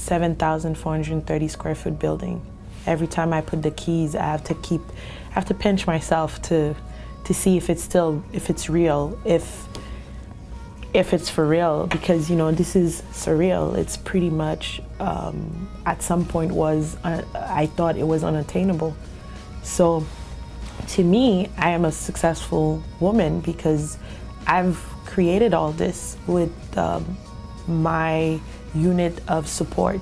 7,430 square foot building. Every time I put the keys, I have to pinch myself to see if it's real, if it's for real, because this is surreal. It's pretty much at some point I thought it was unattainable. So to me, I am a successful woman because I've created all this with my unit of support.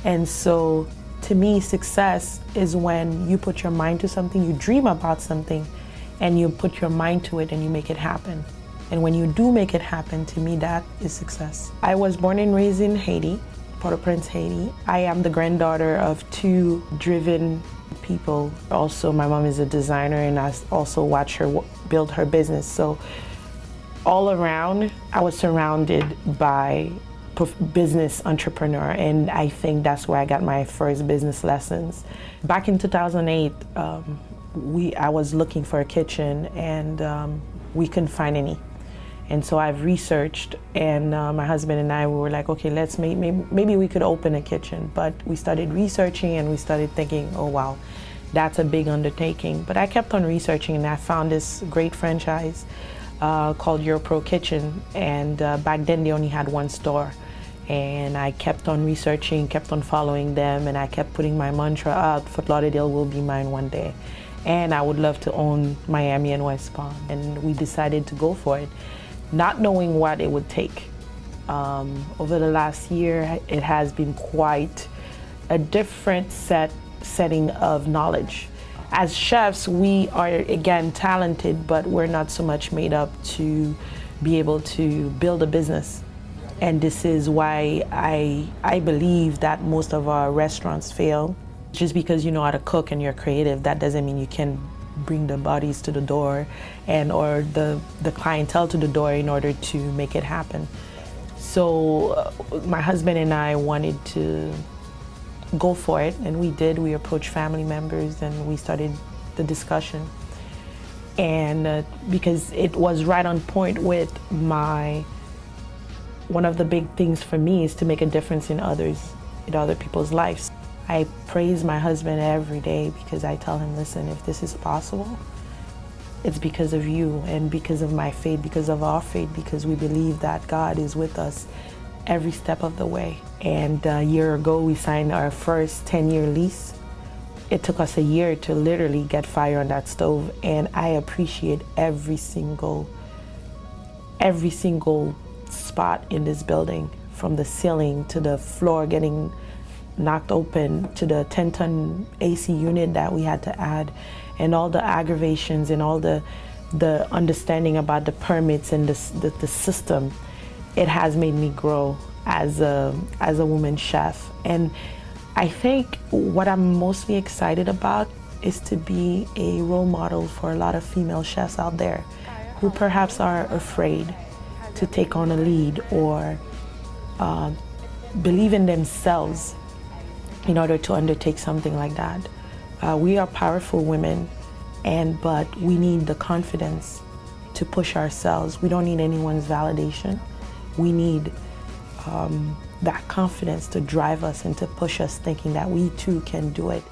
And so to me, success is when you put your mind to something, you dream about something, and you put your mind to it and you make it happen. And when you do make it happen, to me, that is success. I was born and raised in Haiti, Port-au-Prince, Haiti. I am the granddaughter of two driven people. Also, my mom is a designer, and I also watch her build her business. So all around, I was surrounded by business entrepreneur, and I think that's where I got my first business lessons. Back in 2008, I was looking for a kitchen, and we couldn't find any. And so I've researched, and my husband and I, we were like, okay, let's maybe we could open a kitchen. But we started researching, and we started thinking, oh wow, that's a big undertaking. But I kept on researching, and I found this great franchise called Europro Kitchen, and back then they only had one store. And I kept on researching, kept on following them, and I kept putting my mantra out, Fort Lauderdale will be mine one day. And I would love to own Miami and West Palm. And we decided to go for it, not knowing what it would take. Over the last year, it has been quite a different setting of knowledge. As chefs, we are, again, talented, but we're not so much made up to be able to build a business. And this is why I believe that most of our restaurants fail. Just because you know how to cook and you're creative, that doesn't mean you can bring the bodies to the door or the clientele to the door in order to make it happen. So my husband and I wanted to go for it, and we did. We approached family members and we started the discussion. And because it was right on point with one of the big things for me is to make a difference in other people's lives. I praise my husband every day because I tell him, listen, if this is possible, it's because of you and because of my faith, because of our faith, because we believe that God is with us every step of the way. And a year ago, we signed our first 10-year lease. It took us a year to literally get fire on that stove, and I appreciate every single spot in this building, from the ceiling to the floor getting knocked open to the 10-ton AC unit that we had to add, and all the aggravations and all the understanding about the permits and the system. It has made me grow as a woman chef. And I think what I'm mostly excited about is to be a role model for a lot of female chefs out there who perhaps are afraid to take on a lead or believe in themselves in order to undertake something like that. We are powerful women, but we need the confidence to push ourselves. We don't need anyone's validation. We need that confidence to drive us and to push us, thinking that we too can do it.